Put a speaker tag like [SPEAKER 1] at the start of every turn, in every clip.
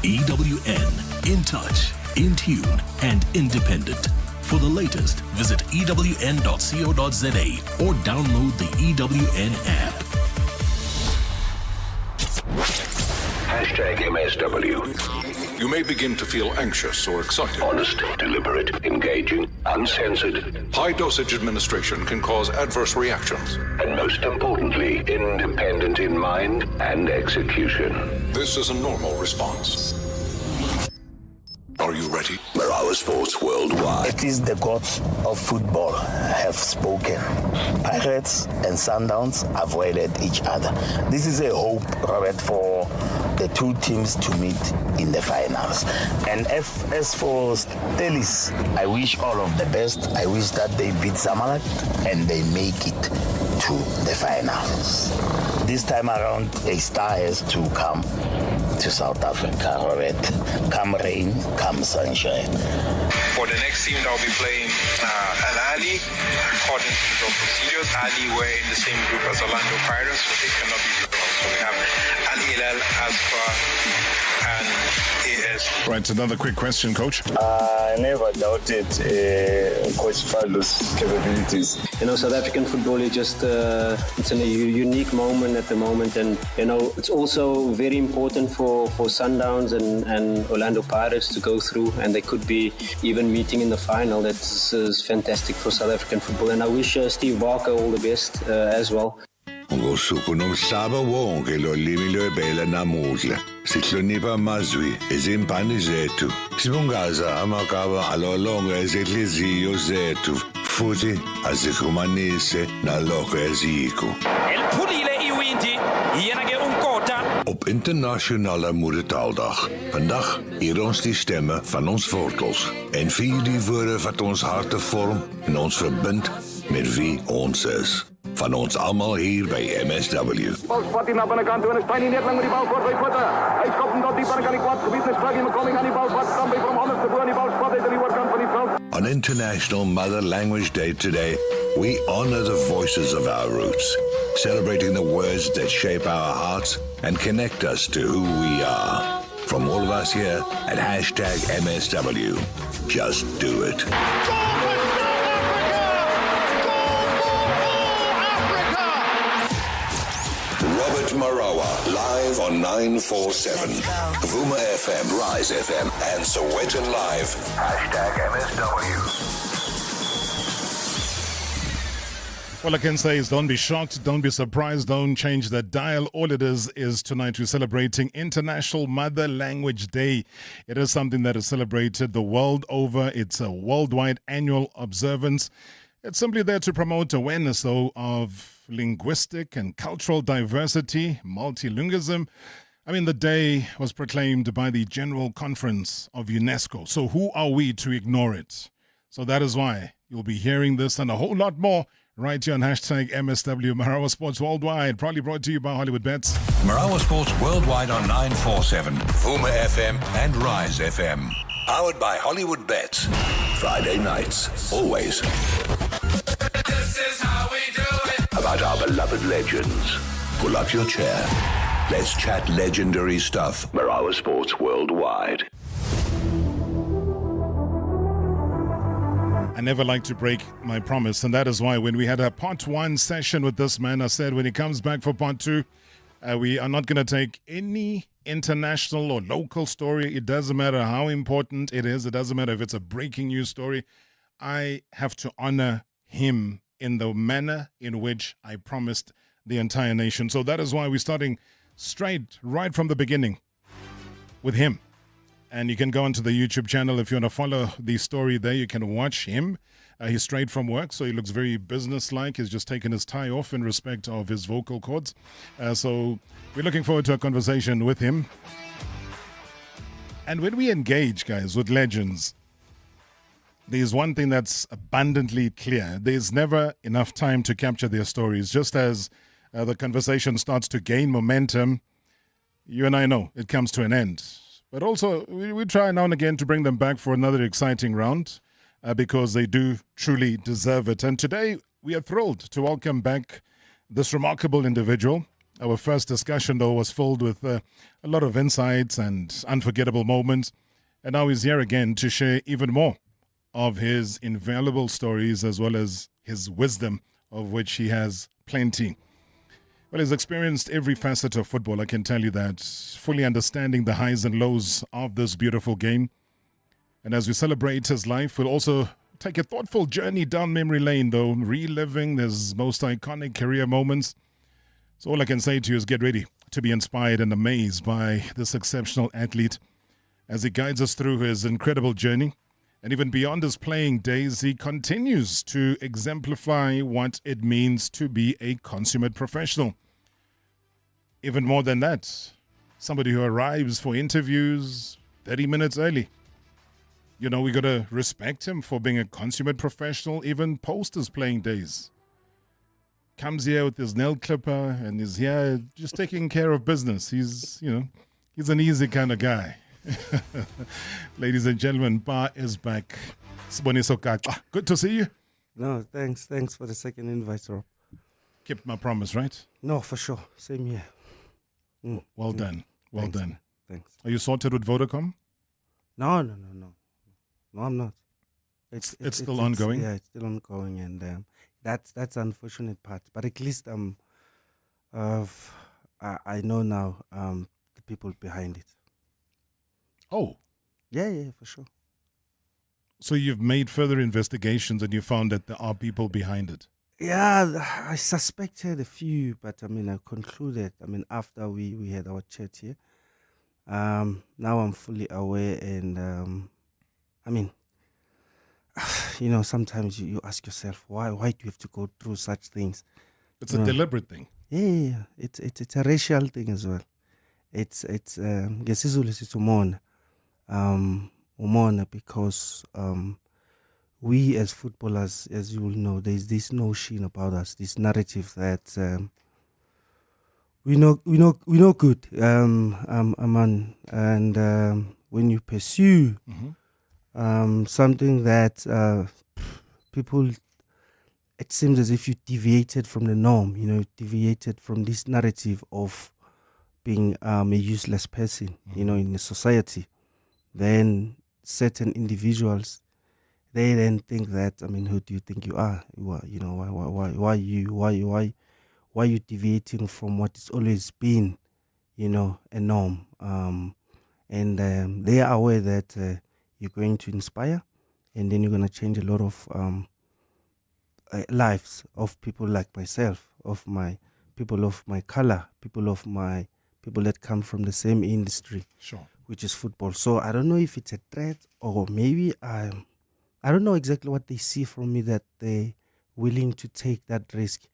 [SPEAKER 1] EWN, in touch, in tune, and independent. For the latest, visit ewn.co.za or download the EWN app.
[SPEAKER 2] #MSW.
[SPEAKER 3] You may begin to feel anxious or excited.
[SPEAKER 2] Honest, deliberate, engaging, uncensored.
[SPEAKER 3] High dosage administration can cause adverse reactions.
[SPEAKER 2] And most importantly, independent in mind and execution.
[SPEAKER 3] This is a normal response. Are you ready?
[SPEAKER 2] Marawa Sports Worldwide.
[SPEAKER 4] At least the gods of football have spoken. Pirates and Sundowns avoided each other. This is a hope, Robert, for the two teams to meet in the finals. And as for Stelis, I wish all of the best. I wish that they beat Zamalek and they make it to the finals. This time around, a star has to come to South Africa, Robert. Come rain, come sunshine.
[SPEAKER 5] For the next team that will be playing Al Ali, according to the procedures, Ali were in the same group as Orlando Pirates, so they cannot be drawn. So we have Al Hilal, Aspa, and AS.
[SPEAKER 6] Right, another quick question, Coach.
[SPEAKER 7] I never doubted Coach Faldo's capabilities.
[SPEAKER 8] South African football is just it's a unique moment at the moment, and it's also very important for Sundowns and Orlando Pirates to go through, and they could be even meeting in the final. That's fantastic for South African football, and I wish Steve Barker all the best as well.
[SPEAKER 9] Ngosuku nomhlaba wonke lo limi lwebela namuhla sihlonipha amazwi ezimpande zethu sibungaza amagama alolonga ezenhliziyo zethu futhi azixhumanise nalokho ezikho
[SPEAKER 10] Elphulile iwindi yena ke unkota
[SPEAKER 9] op internasionale moedertaaldag vandag eer ons die stemme van ons wortels en vier die woorde wat ons harte vorm en ons verbind met wie ons is. Van ons allemaal hier bij MSW.
[SPEAKER 11] Spat hier na binnekant toe en is Tiny net lang met die bal voor sy voete. Hy skop hom tot diep aan die kwart gebied en Spraggie McCollum aan die bal vat staan by van onderste bo aan die bal spat uit die oorkant van die veld.
[SPEAKER 9] On International Mother Language Day today, we honor the voices of our roots, celebrating the words that shape our hearts and connect us to who we are. From all of us here at #MSW, just do it.
[SPEAKER 2] Marawa, live on 947. Vuma FM, Rise FM, and Sowetan Live. #MSW.
[SPEAKER 6] All I can say is don't be shocked, don't be surprised, don't change the dial. All it is tonight we're celebrating International Mother Language Day. It is something that is celebrated the world over. It's a worldwide annual observance. It's simply there to promote awareness, though, of linguistic and cultural diversity, multilingualism. I mean, the day was proclaimed by the General Conference of UNESCO. So who are we to ignore it? So that is why you'll be hearing this and a whole lot more right here on #MSW Marawa Sports Worldwide. Proudly brought to you by Hollywood Bets.
[SPEAKER 1] Marawa Sports Worldwide on 947. Vuma FM and Rise FM. Powered by Hollywood Bets.
[SPEAKER 2] Friday nights, always.
[SPEAKER 10] This is how we do it.
[SPEAKER 2] About our beloved legends. Pull up your chair. Let's chat legendary stuff. Marawa Sports Worldwide.
[SPEAKER 6] I never like to break my promise, and that is why when we had a part 1 session with this man, I said when he comes back for part 2, we are not going to take any international or local story. It doesn't matter how important it is. It doesn't matter if it's a breaking news story. I have to honor him in the manner in which I promised the entire nation. So that is why we're starting straight right from the beginning with him. And you can go onto the YouTube channel if you want to follow the story there. You can watch him. He's straight from work, so he looks very businesslike. He's just taken his tie off in respect of his vocal cords. So we're looking forward to a conversation with him. And when we engage, guys, with legends, there's one thing that's abundantly clear. There's never enough time to capture their stories. Just as the conversation starts to gain momentum, you and I know it comes to an end. But also, we try now and again to bring them back for another exciting round because they do truly deserve it. And today, we are thrilled to welcome back this remarkable individual. Our first discussion, though, was filled with a lot of insights and unforgettable moments. And now he's here again to share even more of his invaluable stories as well as his wisdom, of which he has plenty. Well, he's experienced every facet of football, I can tell you that, fully understanding the highs and lows of this beautiful game. And as we celebrate his life, we'll also take a thoughtful journey down memory lane, though, reliving his most iconic career moments. So all I can say to you is get ready to be inspired and amazed by this exceptional athlete as he guides us through his incredible journey. And even beyond his playing days, he continues to exemplify what it means to be a consummate professional. Even more than that, somebody who arrives for interviews 30 minutes early. You know, we got to respect him for being a consummate professional, even post his playing days. Comes here with his nail clipper and is here just taking care of business. He's an easy kind of guy. Ladies and gentlemen, Bar is back. Siboniso Kaka. Good to see you.
[SPEAKER 12] No, thanks. Thanks for the second invite, Rob.
[SPEAKER 6] Kept my promise, right?
[SPEAKER 12] No, for sure. Same here.
[SPEAKER 6] Well done. Well
[SPEAKER 12] Thanks,
[SPEAKER 6] done.
[SPEAKER 12] man. Thanks.
[SPEAKER 6] Are you sorted with Vodacom?
[SPEAKER 12] No. No, I'm not.
[SPEAKER 6] It's still ongoing?
[SPEAKER 12] Yeah, it's still ongoing, and that's the unfortunate part. But at least I know now the people behind it.
[SPEAKER 6] Oh.
[SPEAKER 12] Yeah, for sure.
[SPEAKER 6] So you've made further investigations and you found that there are people behind it?
[SPEAKER 12] Yeah, I suspected a few, but I concluded. After we had our chat here, now I'm fully aware, and sometimes you ask yourself, why do you have to go through such things?
[SPEAKER 6] It's a deliberate thing.
[SPEAKER 12] Yeah, it's a racial thing as well. It's ngesizulu sithi umona because we as footballers, as you will know, there's this notion about us, this narrative that we know good, Aman, and when you pursue something that people, it seems as if you deviated from the norm, deviated from this narrative of being a useless person, in a society. Then certain individuals, they then think that, who do you think you are? Why are you deviating from what it's always been, a norm? And they are aware that you're going to inspire, and then you're going to change a lot of lives of people like myself, of my people of my color, people that come from the same industry,
[SPEAKER 6] sure,
[SPEAKER 12] which is football. So I don't know if it's a threat, or maybe I don't know exactly what they see from me that they're willing to take that risk,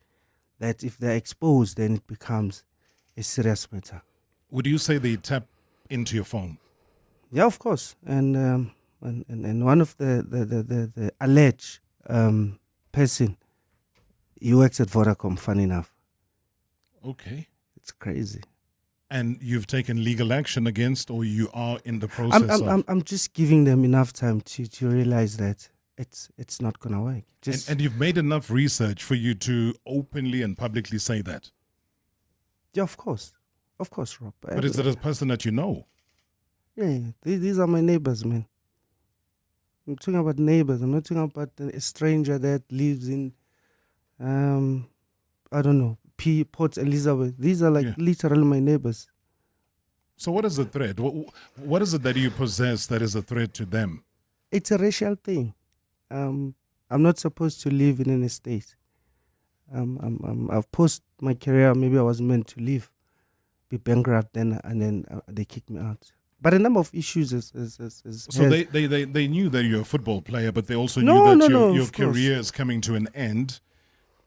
[SPEAKER 12] that if they're exposed, then it becomes a serious matter.
[SPEAKER 6] Would you say they tap into your phone?
[SPEAKER 12] Yeah, of course. And one of the alleged person, he works at Vodacom, funny enough.
[SPEAKER 6] Okay.
[SPEAKER 12] It's crazy.
[SPEAKER 6] And you've taken legal action against, or you are in the process
[SPEAKER 12] I'm just giving them enough time to realize that it's not gonna work.
[SPEAKER 6] And you've made enough research for you to openly and publicly say that.
[SPEAKER 12] Yeah, of course, Rob.
[SPEAKER 6] But is it a person that you know?
[SPEAKER 12] Yeah, these are my neighbors, man. I'm talking about neighbors. I'm not talking about a stranger that lives in, I don't know, Port Elizabeth. These are literally my neighbors.
[SPEAKER 6] So what is the threat? What is it that you possess that is a threat to them?
[SPEAKER 12] It's a racial thing. I'm not supposed to live in an estate. I've post my career. Maybe I was meant to leave, be bankrupt, and then they kicked me out. But a number of issues
[SPEAKER 6] So they knew that you're a football player, but they also knew that your career is coming to an end.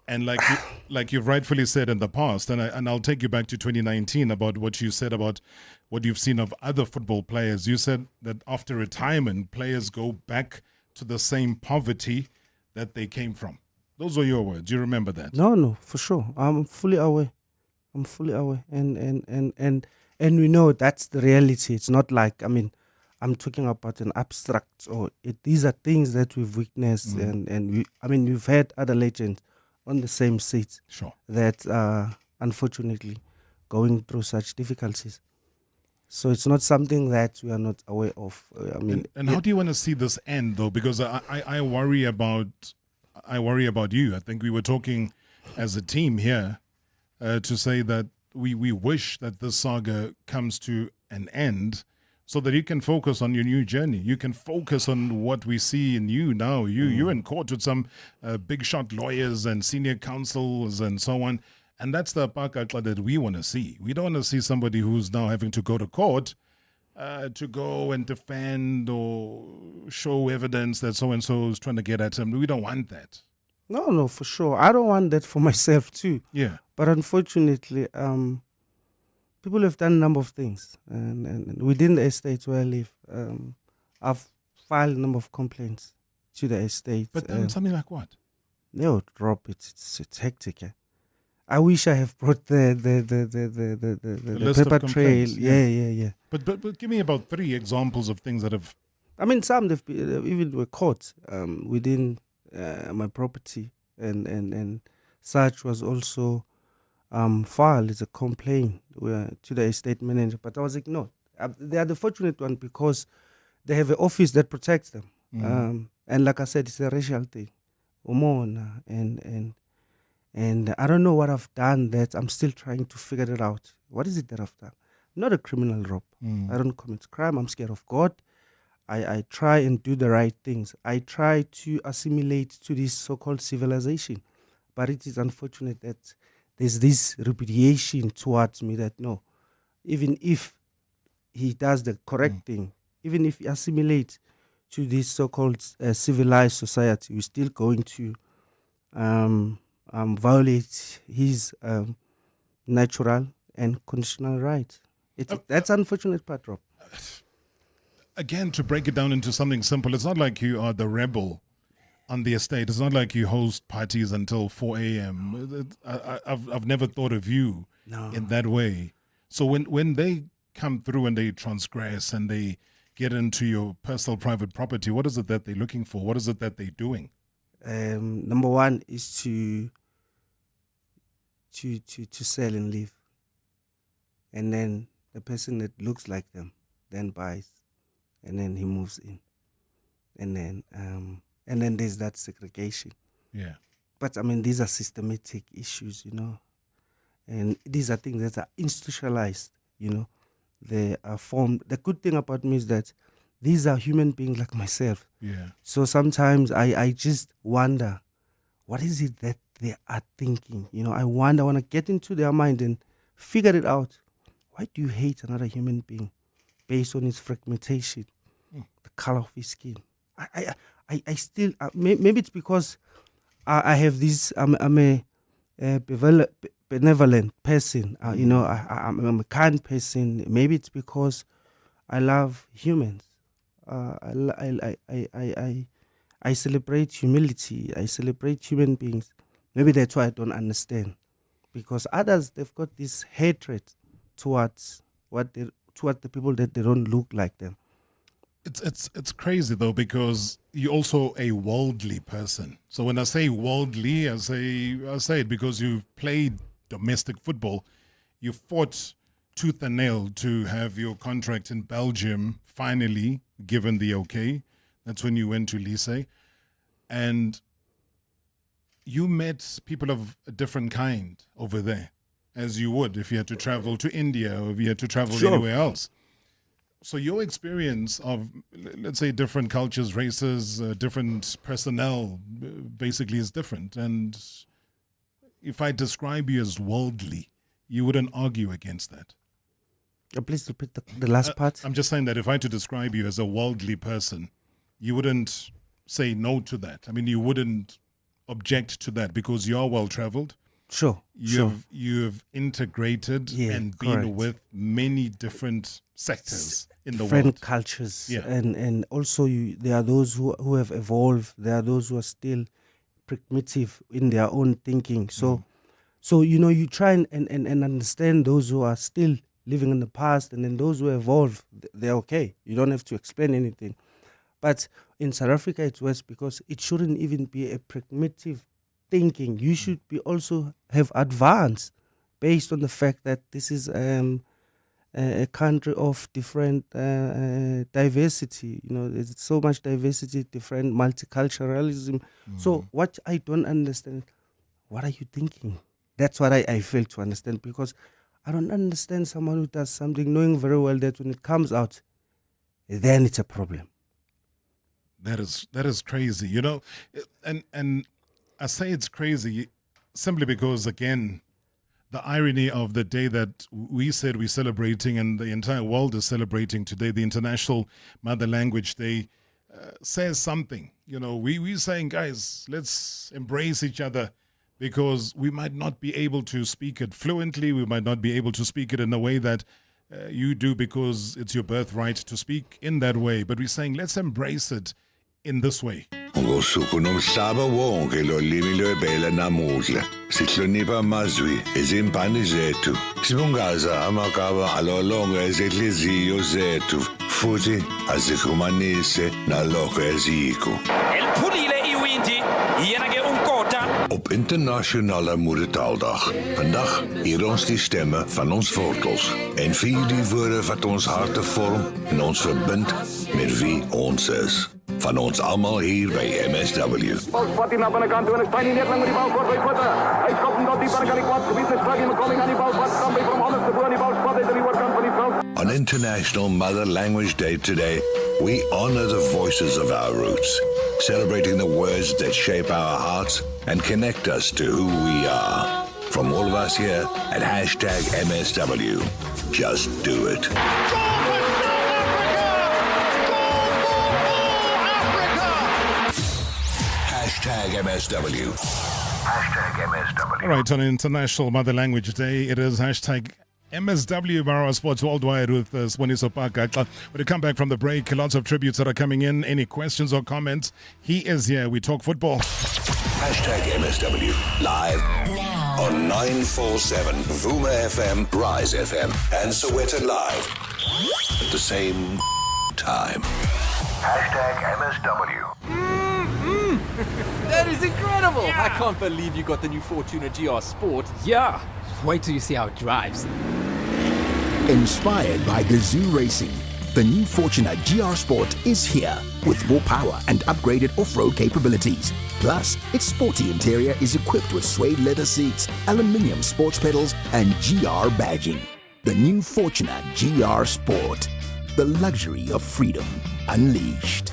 [SPEAKER 6] And like you've rightfully said in the past, and I'll take you back to 2019 about what you said about what you've seen of other football players. You said that after retirement, players go back to the same poverty that they came from. Those were your words. You remember that?
[SPEAKER 12] No, for sure. I'm fully aware. And we know that's the reality. It's not like, I'm talking about an abstract, or these are things that we've witnessed, and we've had other legends on the same seat.
[SPEAKER 6] Sure.
[SPEAKER 12] That unfortunately going through such difficulties. So it's not something that we are not aware of. I mean,
[SPEAKER 6] and how do you want to see this end, though? Because I worry about you. I think we were talking as a team here to say that we wish that this saga comes to an end, so that you can focus on your new journey. You can focus on what we see in you now. You're in court with some big shot lawyers and senior counsels and so on. And that's the pakatla that we want to see. We don't want to see somebody who's now having to go to court to go and defend or show evidence that so-and-so is trying to get at him. We don't want that.
[SPEAKER 12] No, for sure. I don't want that for myself too.
[SPEAKER 6] Yeah.
[SPEAKER 12] But unfortunately, people have done a number of things. And within the estate where I live, I've filed a number of complaints to the estate.
[SPEAKER 6] But something like what?
[SPEAKER 12] No, drop it. It's hectic. I wish I have brought the paper trail. Yeah.
[SPEAKER 6] But give me about 3 examples of things that have...
[SPEAKER 12] I mean, some even were caught within my property, and such was also filed as a complaint to the estate manager, but I was ignored. They are the fortunate one because they have an office that protects them. And like I said, it's a racial thing. Umona, and I don't know what I've done that I'm still trying to figure it out. What is it that I've done? I'm not a criminal, Rob. I don't commit crime. I'm scared of God. I try and do the right things. I try to assimilate to this so-called civilization. But it is unfortunate that there's this repudiation towards me that no, even if he does the correct thing, even if he assimilates to this so-called civilized society, we're still going to violate his natural and constitutional rights. That's unfortunate part, Rob.
[SPEAKER 6] Again, to break it down into something simple, it's not like you are the rebel on the estate. It's not like you host parties until 4 a.m. I've never thought of you in that way. So when they come through and they transgress and they get into your personal private property, what is it that they're looking for? What is it that they're doing?
[SPEAKER 12] Number one is to sell and live. And then the person that looks like them then buys. And then he moves in. And then there's that segregation.
[SPEAKER 6] Yeah.
[SPEAKER 12] But I mean, these are systematic issues, and these are things that are institutionalized, They are formed. The good thing about me is that these are human beings like myself.
[SPEAKER 6] Yeah.
[SPEAKER 12] So sometimes I just wonder, what is it that they are thinking? I want to get into their mind and figure it out. Why do you hate another human being based on his fragmentation, the color of his skin? I still maybe it's because I have this. I'm a benevolent person. I'm a kind person. Maybe it's because I love humans. I celebrate humility. I celebrate human beings. Maybe that's why I don't understand, because others, they've got this hatred towards the people that they don't look like them.
[SPEAKER 6] It's crazy though, because you're also a worldly person. So when I say worldly, I say it because you've played domestic football. You fought tooth and nail to have your contract in Belgium finally given the okay. That's when you went to Lycée. And you met people of a different kind over there, as you would if you had to travel to India or if you had to travel anywhere else. So your experience of, let's say, different cultures, races, different personnel, basically is different. And if I describe you as worldly, you wouldn't argue against that.
[SPEAKER 12] Please repeat the last part.
[SPEAKER 6] I'm just saying that if I had to describe you as a worldly person, you wouldn't say no to that. I mean, you wouldn't object to that because you are well-traveled.
[SPEAKER 12] Sure.
[SPEAKER 6] You've integrated and been with many different sectors in the world.
[SPEAKER 12] Different cultures. Yeah. And also there are those who have evolved. There are those who are still primitive in their own thinking. So you try and understand those who are still living in the past, and then those who evolve, they're okay. You don't have to explain anything. But in South Africa, it's worse because it shouldn't even be a primitive thinking. You should be also have advanced based on the fact that this is a country of different diversity. You know, there's so much diversity, different multiculturalism. So what I don't understand, what are you thinking? That's what I fail to understand, because I don't understand someone who does something knowing very well that when it comes out, then it's a problem.
[SPEAKER 6] That is crazy, you know, and I say it's crazy simply because, again, the irony of the day that we said we're celebrating and the entire world is celebrating today, the International Mother Language Day, says something. You know, we're saying, guys, let's embrace each other, because we might not be able to speak it fluently, we might not be able to speak it in the way that you do, because it's your birthright to speak in that way. But we're saying, let's embrace it in this way.
[SPEAKER 9] Ngosuku nomhlaba wonke lo limi lwebele namuhla sihlonipha amazwi ezimpande zethu, sibungaza amagama alolonga ezenhliziyo zethu, futhi azihumanise nalokho ezikho.
[SPEAKER 10] Elphulile iwindi, yena ke unkota.
[SPEAKER 9] Op Internasionale Moedertaaldag. Vandag eer ons die stemme van ons wortels en vier die woorde wat ons harte vorm en ons verbind met wie ons is. Van ons allemaal hier bij MSW.
[SPEAKER 11] Spat hij naar binnenkant toe en is Tiny net lang met die bal kort bij voeten. Hij schopt hem tot die aan die kwart. Gebied is Fraggy McCollum aan die bal vast. Dan bij From Hollis de boer aan die bal spat uit de oorkant van die veld.
[SPEAKER 9] On International Mother Language Day today, we honor the voices of our roots, celebrating the words that shape our hearts and connect us to who we are. From all of us here at #MSW, just do it. #MSW.
[SPEAKER 6] All right, on International Mother Language Day, it is #MSW Marawa Sports Worldwide with Swaniso Pakatla. When we come back from the break, lots of tributes that are coming in. Any questions or comments? He is here. We talk football.
[SPEAKER 2] #MSW live now on 947 Vuma FM, Rise FM, and Soweto Live at the same time. #MSW.
[SPEAKER 13] That is incredible! Yeah. I can't believe you got the new Fortuna GR Sport.
[SPEAKER 14] Yeah, wait till you see how it drives.
[SPEAKER 15] Inspired by Gazoo Racing, the new Fortuna GR Sport is here with more power and upgraded off-road capabilities. Plus, its sporty interior is equipped with suede leather seats, aluminium sports pedals, and GR badging. The new Fortuna GR Sport, the luxury of freedom unleashed.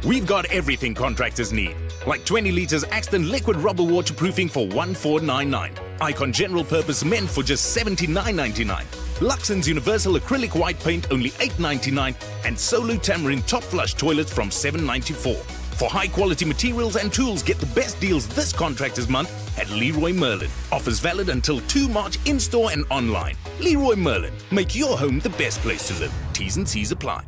[SPEAKER 16] We've got everything contractors need, like 20 litres Axton liquid rubber waterproofing for $1,499. Icon general purpose cement for just $79.99. Luxon's universal acrylic white paint only $8.99, and Solo Tamarind top flush toilets from $7.94. For high quality materials and tools, get the best deals this contractors month at Leroy Merlin. Offers valid until 2 March in-store and online. Leroy Merlin, make your home the best place to live. T's and C's apply.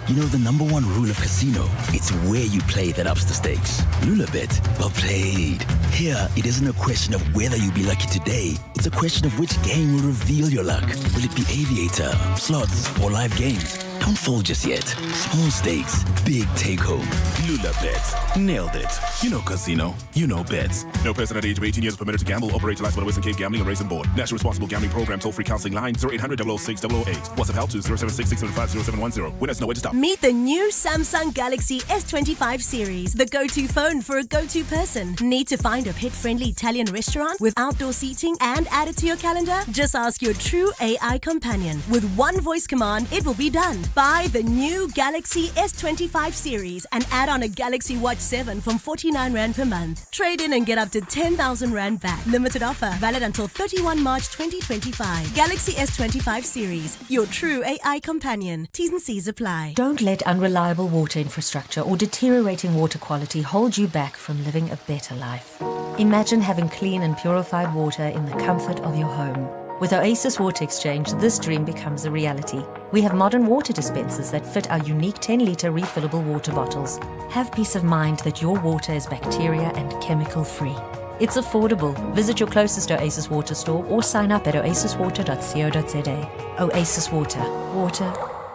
[SPEAKER 17] You know the number one rule of casino? It's where you play that ups the stakes. Lulabet, well played. Here, it isn't a question of whether you'll be lucky today. It's a question of which game will reveal your luck. Will it be aviator, slots, or live games? Don't fold just yet. Small stakes, big take home.
[SPEAKER 18] Lulabet. Nailed it. You know casino. You know bets. No person at age of 18 years permitted to gamble. Operate licensed by the Western Cape Gambling and Racing Board. National Responsible Gambling Program. Toll-free counseling line 0800 006 008. WhatsApp help to 076 675 0710. Winners know where to stop.
[SPEAKER 19] Meet the new Samsung Galaxy S25 series, the go-to phone for a go-to person. Need to find a pet-friendly Italian restaurant with outdoor seating and add it to your calendar? Just ask your true AI companion. With one voice command, it will be done. Buy the new Galaxy S25 series and add on a Galaxy Watch 7 from 49 Rand per month. Trade in and get up to 10,000 Rand back. Limited offer, valid until 31 March 2025. Galaxy S25 series, your true AI companion. T's and C's apply.
[SPEAKER 20] Don't let unreliable water infrastructure or deteriorating water quality hold you back from living a better life. Imagine having clean and purified water in the comfort of your home. With Oasis Water Exchange, this dream becomes a reality. We have modern water dispensers that fit our unique 10-litre refillable water bottles. Have peace of mind that your water is bacteria and chemical-free. It's affordable. Visit your closest Oasis Water store or sign up at oasiswater.co.za. Oasis Water. Water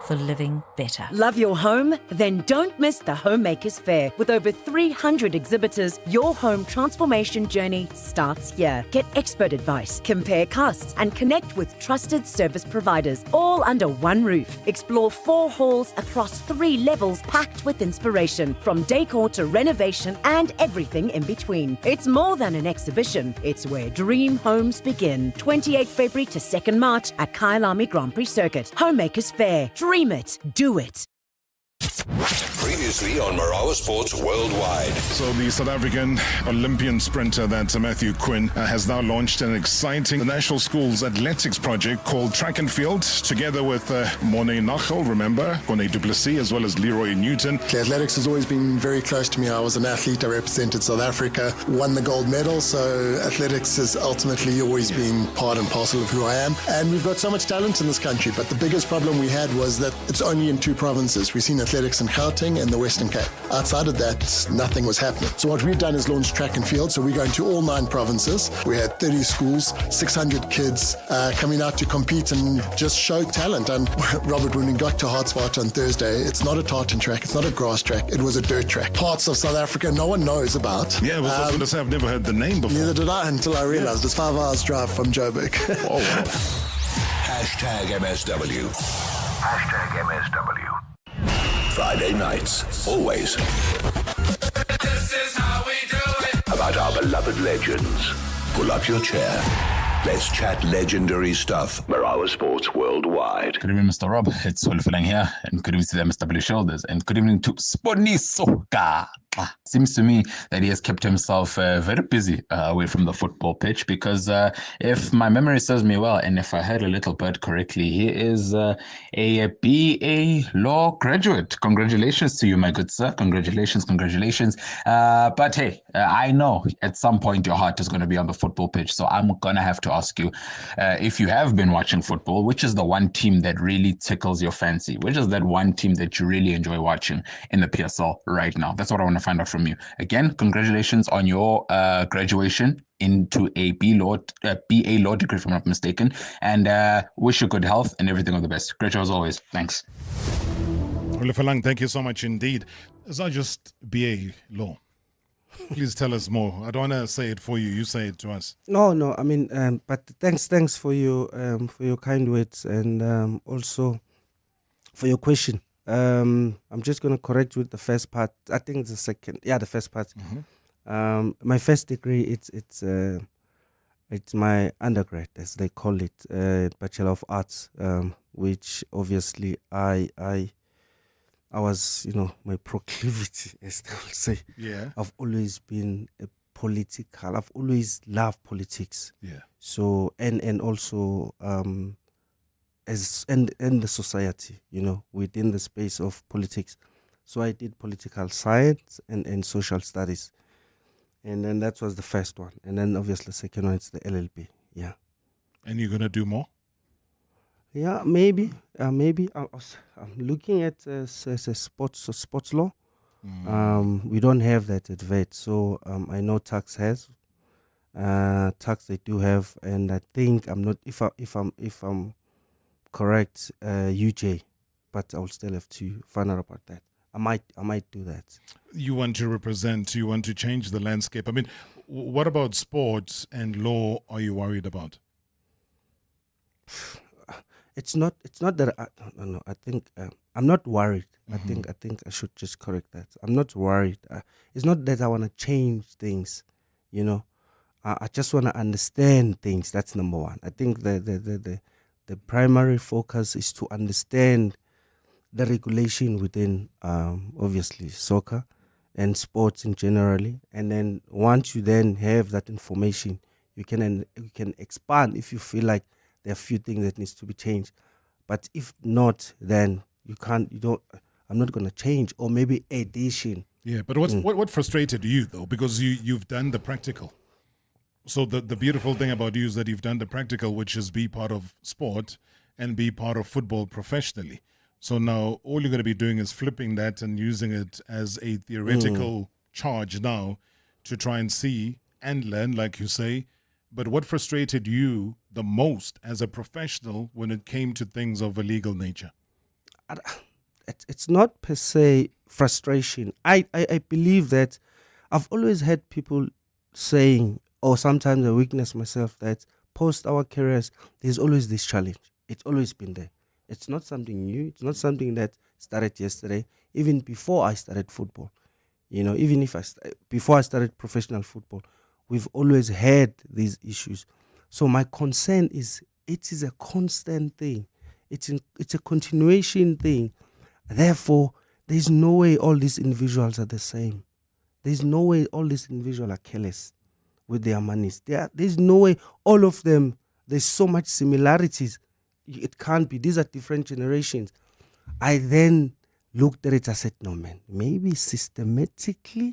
[SPEAKER 20] for living better.
[SPEAKER 21] Love your home? Then don't miss the Homemakers Fair. With over 300 exhibitors, your home transformation journey starts here. Get expert advice, compare costs, and connect with trusted service providers, all under one roof. Explore 4 halls across 3 levels packed with inspiration, from decor to renovation and everything in between. It's more than an exhibition. It's where dream homes begin. 28 February to 2nd March at Kyalami Grand Prix Circuit. Homemakers Fair. Dream it. Do it.
[SPEAKER 2] Previously on Marawa Sports Worldwide.
[SPEAKER 6] So the South African Olympian sprinter, that's Matthew Quinn, has now launched an exciting national schools athletics project called Track and Field, together with Mornay Nachel, remember, Kone Du Plessis, as well as Leroy Newton.
[SPEAKER 22] Athletics has always been very close to me. I was an athlete. I represented South Africa, won the gold medal. So athletics has ultimately always been part and parcel of who I am. And we've got so much talent in this country. But the biggest problem we had was that it's only in 2 provinces. We've seen athletics in Gauteng and the Western Cape. Outside of that, nothing was happening. So what we've done is launch Track and Field. So we're going to all 9 provinces. We had 30 schools, 600 kids coming out to compete and just show talent. And Robert, when we got to Hartswater on Thursday, it's not a tartan track, it's not a grass track, it was a dirt track. Parts of South Africa no one knows about.
[SPEAKER 6] Yeah, I was just going to say, I've never heard the name before.
[SPEAKER 22] Neither did I until I realized it's 5 hours drive from Joburg.
[SPEAKER 6] Oh, wow.
[SPEAKER 2] Hashtag MSW. Hashtag MSW. Friday nights, always.
[SPEAKER 10] This is how we do it.
[SPEAKER 2] About our beloved legends. Pull up your chair. Let's chat legendary stuff. Marawa Sports Worldwide.
[SPEAKER 23] Good evening, Mr. Rob. It's Olufileng here. And good evening to the MSW shoulders. And good evening to Sponisoka. Seems to me that he has kept himself very busy away from the football pitch, because if my memory serves me well, and if I heard a little bit correctly, he is a BA law graduate. Congratulations to you, my good sir. Congratulations. But hey, I know at some point your heart is going to be on the football pitch, so I'm going to have to ask you, if you have been watching football, which is the one team that really tickles your fancy? Which is that one team that you really enjoy watching in the PSL right now? That's what I want to find out from you. Again, congratulations on your graduation into a BA law degree, if I'm not mistaken, and wish you good health and everything of the best. Great show as always. Thanks.
[SPEAKER 6] Olufileng, thank you so much indeed. Is that just BA law? Please tell us more. I don't want to say it for you. You say it to us.
[SPEAKER 12] No. I mean, but thanks for your kind words, and also for your question. I'm just going to correct with the first part. I think it's the second. Yeah, the first part.
[SPEAKER 6] Mm-hmm.
[SPEAKER 12] My first degree, it's my undergrad, as they call it, Bachelor of Arts, which obviously I was, my proclivity, as they will say.
[SPEAKER 6] Yeah.
[SPEAKER 12] I've always been political. I've always loved politics.
[SPEAKER 6] Yeah.
[SPEAKER 12] So and also as in the society, within the space of politics. So I did political science and social studies. And then that was the first one. And then obviously the second one is the LLB. Yeah.
[SPEAKER 6] And you're going to do more?
[SPEAKER 12] Yeah, maybe. I'm looking at sports law. We don't have that at VET. So I know tax has. Tax they do have, and I think I'm not, if I'm correct, UJ, but I'll still have to find out about that. I might do that.
[SPEAKER 6] You want to represent, you want to change the landscape. I mean, what about sports and law are you worried about?
[SPEAKER 12] It's not that I think I'm not worried.
[SPEAKER 6] Mm-hmm.
[SPEAKER 12] I think I should just correct that. I'm not worried. It's not that I want to change things, I just want to understand things. That's number one. I think the primary focus is to understand the regulation within obviously soccer and sports in generally, and then once you then have that information, you can expand if you feel like there are a few things that needs to be changed. But if not, then I'm not going to change, or maybe addition.
[SPEAKER 6] Yeah, but what frustrated you though? Because you've done the practical. So the beautiful thing about you is that you've done the practical, which is be part of sport and be part of football professionally. So now all you're going to be doing is flipping that and using it as a theoretical charge now to try and see and learn, like you say. But what frustrated you the most as a professional when it came to things of a legal nature?
[SPEAKER 12] it's not per se frustration. I believe that I've always had people saying, or sometimes I witness myself, that post our careers, there's always this challenge. It's always been there. It's not something new. It's not something that started yesterday. Even before I started football, even if before I started professional football, we've always had these issues. So my concern is, it is a constant thing. It's a continuation thing. Therefore, there's no way all these individuals are the same. There's no way all these individuals are careless with their monies. There's no way all of them, there's so much similarities. It can't be. These are different generations. I then looked at it, I said, no man, maybe systematically,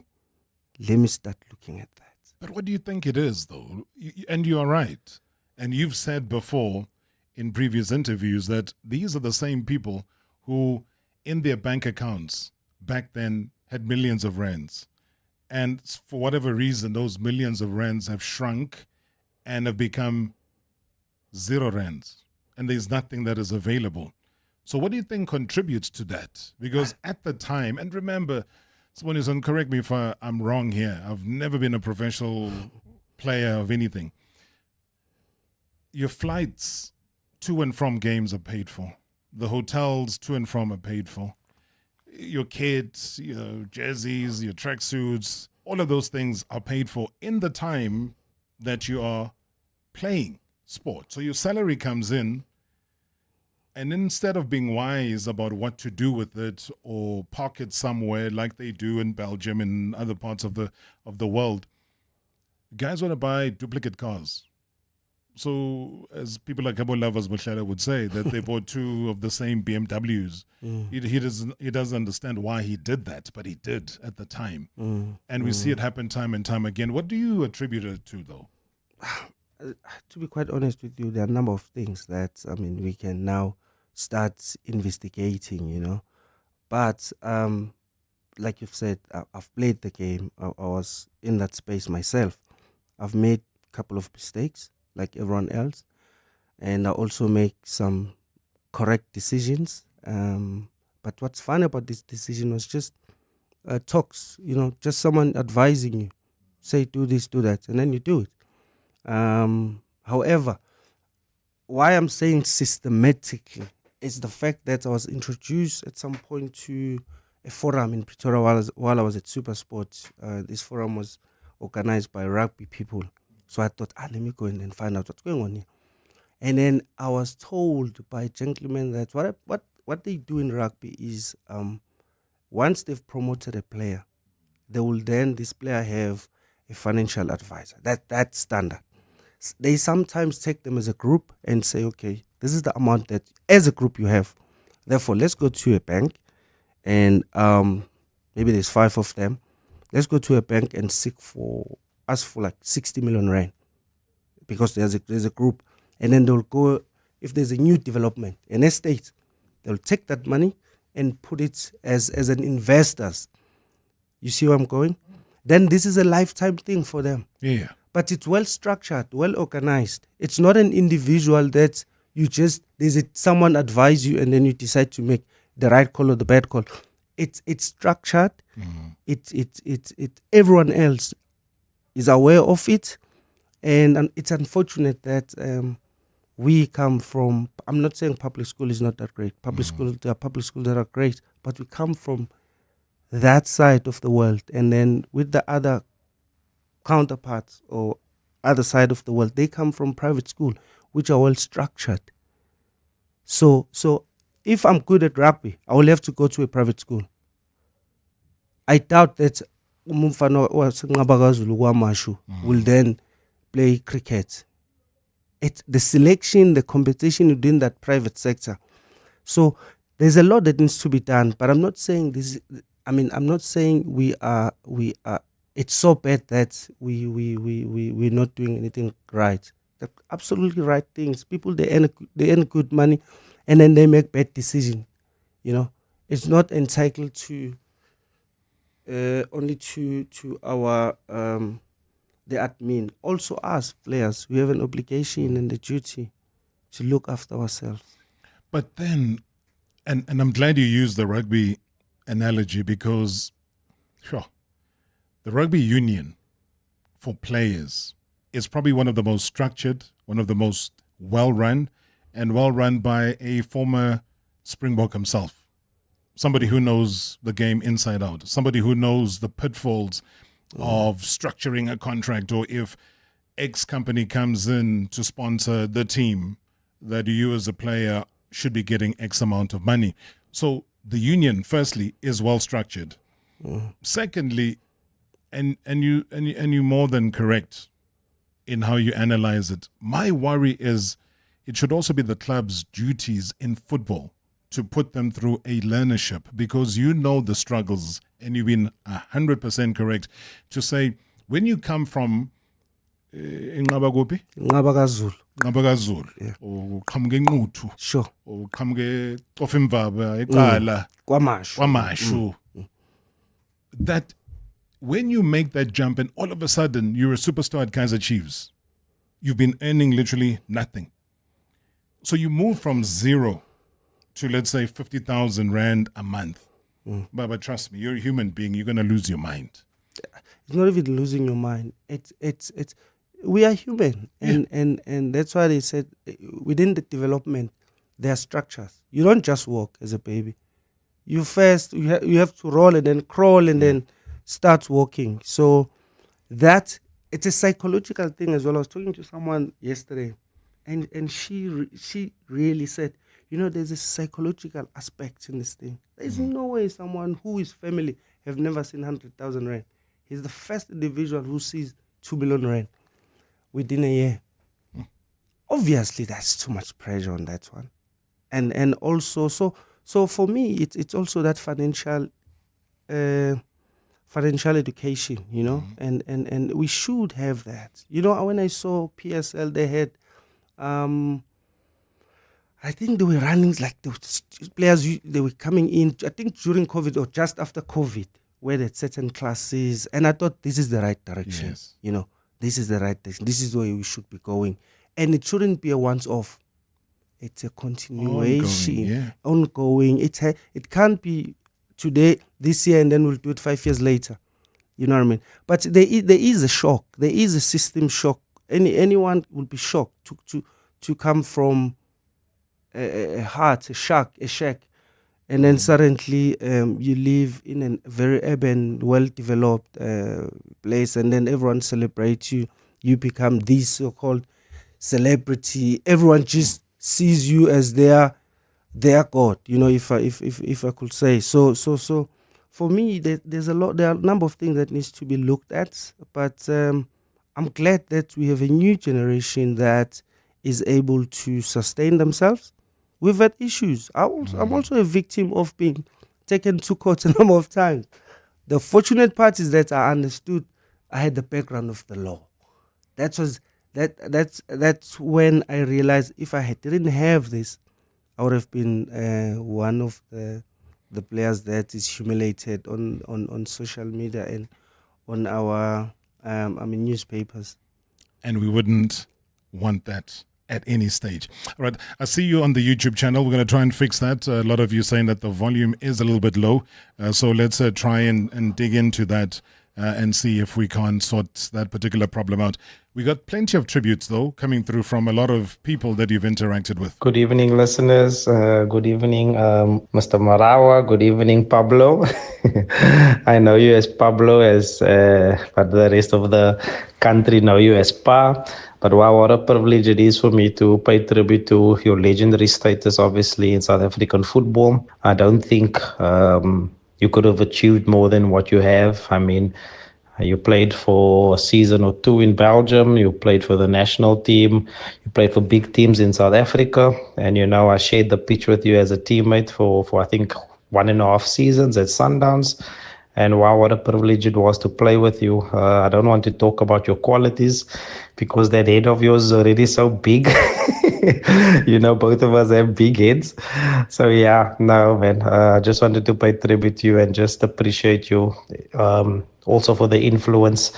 [SPEAKER 12] let me start looking at that.
[SPEAKER 6] But what do you think it is, though? And you are right. And you've said before in previous interviews that these are the same people who, in their bank accounts back then, had millions of rands. And for whatever reason, those millions of rands have shrunk and have become 0 rands. And there's nothing that is available. So what do you think contributes to that? Because at the time, and remember, Sibonison, correct me if I'm wrong here. I've never been a professional player of anything. Your flights to and from games are paid for. The hotels to and from are paid for. Your kids, your jerseys, your tracksuits, all of those things are paid for in the time that you are playing sport. So your salary comes in, and instead of being wise about what to do with it or park it somewhere like they do in Belgium and other parts of the world, guys want to buy duplicate cars. So, as people like Cabo Lovers Mashada would say, that they bought 2 of the same BMWs. He doesn't understand why he did that, but he did at the time. And we see it happen time and time again. What do you attribute it to, though?
[SPEAKER 12] To be quite honest with you, there are a number of things that, we can now start investigating, But, like you've said, I've played the game. I was in that space myself. I've made a couple of mistakes, like everyone else. And I also make some correct decisions. But what's fun about this decision was just talks, just someone advising you. Say, do this, do that, and then you do it. However, why I'm saying systematically is the fact that I was introduced at some point to a forum in Pretoria while I was at Supersport. This forum was organized by rugby people. So I thought, let me go in and find out what's going on here. And then I was told by gentlemen that what they do in rugby is once they've promoted a player, they will then, this player, have a financial advisor. That's standard. They sometimes take them as a group and say, okay, this is the amount that as a group you have. Therefore, let's go to a bank and maybe there's 5 of them. Let's go to a bank and ask for like 60 million rand because there's a group. And then they'll go, if there's a new development, an estate, they'll take that money and put it as an investors. You see where I'm going? Then this is a lifetime thing for them.
[SPEAKER 6] Yeah.
[SPEAKER 12] But it's well structured, well organized. It's not an individual that you just, someone advise you and then you decide to make the right call or the bad call. It's structured. Everyone else is aware of it. And it's unfortunate that we come from, I'm not saying public school is not that great. There are public schools that are great, but we come from that side of the world. And then with the other counterparts or other side of the world, they come from private school, which are well structured. So if I'm good at rugby, I will have to go to a private school. I doubt that Umfano will then play cricket. It's the selection, the competition within that private sector. So there's a lot that needs to be done, but I'm not saying this. I'm not saying we are. It's so bad that we're not doing anything right. They're absolutely right things. People, they earn good money, and then they make bad decisions. It's not entitled to only to our the admin. Also, us players, we have an obligation and a duty to look after ourselves.
[SPEAKER 6] But then, And I'm glad you used the rugby analogy because, sure, the rugby union for players is probably one of the most structured, one of the most well-run, and well-run by a former Springbok himself. Somebody who knows the game inside out, somebody who knows the pitfalls of structuring a contract, or if X company comes in to sponsor the team, that you as a player should be getting X amount of money. So the union, firstly, is well structured. Secondly, and you're more than correct in how you analyze it. My worry is it should also be the club's duties in football to put them through a learnership, because you know the struggles, and you've been 100% correct to say when you come from Ngabagophi? Ngabakazulu. Uqhamuke eNquthu.
[SPEAKER 12] Sure.
[SPEAKER 6] Uqhamuke Qofimvaba, eQala. KwaMashu. That when you make that jump and all of a sudden you're a superstar at Kaizer Chiefs, you've been earning literally nothing. So you move from zero to, let's say, 50,000 Rand a month. But trust me, you're a human being. You're going to lose your mind.
[SPEAKER 12] It's not even losing your mind. It's we are human, and that's why they said within the development there are structures. You don't just walk as a baby. You first you have to roll and then crawl and then start walking. So that it's a psychological thing as well. I was talking to someone yesterday, and she really said, there's a psychological aspect in this thing. There's no way someone who is family have never seen 100,000 Rand. He's the first individual who sees 2 million Rand within a year. Obviously, there's too much pressure on that one. And also, so for me, it's also that financial education, and we should have that. When I saw PSL, they had, I think they were running like the players, they were coming in, I think during COVID or just after COVID, where they had certain classes, and I thought this is the right direction.
[SPEAKER 6] Yes.
[SPEAKER 12] This is the right direction. This is the way we should be going. And it shouldn't be a once-off. It's a continuation, ongoing. It can't be today, this year, and then we'll do it 5 years later. You know what I mean? But there is a shock. There is a system shock. Anyone would be shocked to come from a shack, and then suddenly you live in a very urban, well-developed place, and then everyone celebrates you. You become this so-called celebrity. Everyone just sees you as their god. If I could say so. For me, there are a number of things that needs to be looked at. But I'm glad that we have a new generation that is able to sustain themselves. We've had issues. I'm also a victim of being taken to court a number of times. The fortunate part is that I understood I had the background of the law. That's when I realized if I didn't have this, I would have been one of the players that is humiliated on social media and on our newspapers.
[SPEAKER 6] And we wouldn't want that at any stage. All right, I see you on the YouTube channel. We're going to try and fix that. A lot of you saying that the volume is a little bit low. So let's try and dig into that and see if we can't sort that particular problem out. We got plenty of tributes, though, coming through from a lot of people that you've interacted with.
[SPEAKER 3] Good evening, listeners. Good evening, Mr. Marawa. Good evening, Pablo. I know you as Pablo, but the rest of the country know you as Pa. But wow, what a privilege it is for me to pay tribute to your legendary status, obviously, in South African football. I don't think you could have achieved more than what you have. I mean, you played for a season or two in Belgium. You played for the national team. You played for big teams in South Africa. And, I shared the pitch with you as a teammate for I think, 1.5 seasons at Sundowns. And wow, what a privilege it was to play with you. I don't want to talk about your qualities because that head of yours is already so big. Both of us have big heads. So yeah, no, man. I just wanted to pay tribute to you and just appreciate you. Also for the influence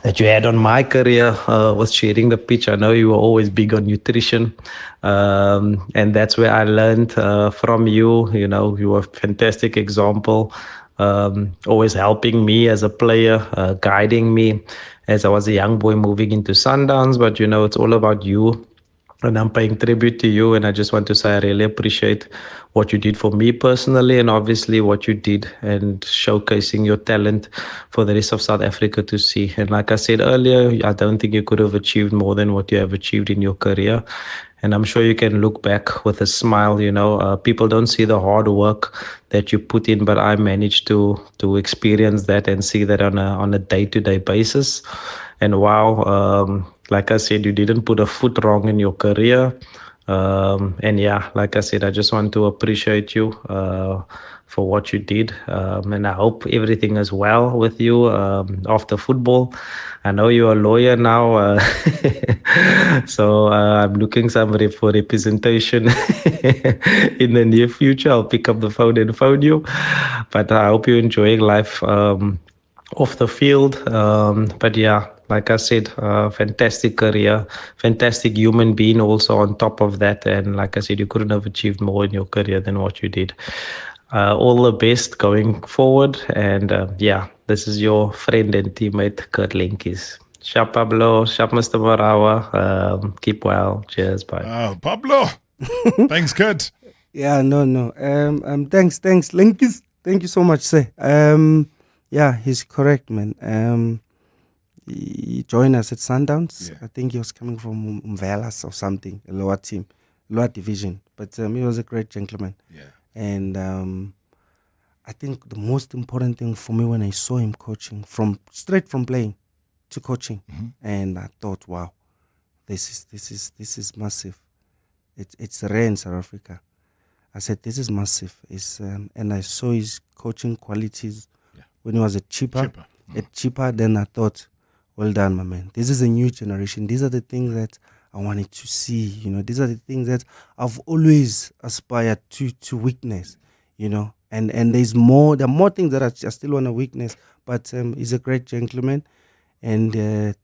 [SPEAKER 3] that you had on my career with sharing the pitch. I know you were always big on nutrition. And that's where I learned from you. You were a fantastic example. Always helping me as a player, guiding me as I was a young boy moving into Sundowns. But it's all about you. And I'm paying tribute to you. And I just want to say I really appreciate what you did for me personally, and obviously what you did and showcasing your talent for the rest of South Africa to see. And like I said earlier, I don't think you could have achieved more than what you have achieved in your career. And I'm sure you can look back with a smile. People don't see the hard work that you put in, but I managed to experience that and see that on a day-to-day basis. And wow, like I said, you didn't put a foot wrong in your career. And yeah, like I said, I just want to appreciate you for what you did. And I hope everything is well with you after football. I know you're a lawyer now, so I'm looking for representation in the near future. I'll pick up the phone and phone you. But I hope you're enjoying life off the field. But yeah, like I said, fantastic career, fantastic human being also on top of that. And like I said, you couldn't have achieved more in your career than what you did. All the best going forward. And yeah, this is your friend and teammate, Kurt Linkies. Sharp Pablo, sharp Mr. Marawa. Keep well. Cheers. Bye.
[SPEAKER 6] Pablo. Thanks, Kurt.
[SPEAKER 12] Yeah, no. Thanks, Linkies. Thank you so much, sir. Yeah, he's correct, man. He joined us at Sundowns. Yeah. I think he was coming from Umvelas or something, a lower team, lower division. But he was a great gentleman.
[SPEAKER 6] Yeah.
[SPEAKER 12] And I think the most important thing for me when I saw him coaching, straight from playing to coaching, and I thought, wow, this is massive. It's rare in South Africa. I said, this is massive. And I saw his coaching qualities when he was a cheaper. Then I thought, well done, my man. This is a new generation. These are the things that I wanted to see. These are the things that I've always aspired to witness. And there's more. There are more things that I still want to witness. But he's a great gentleman, and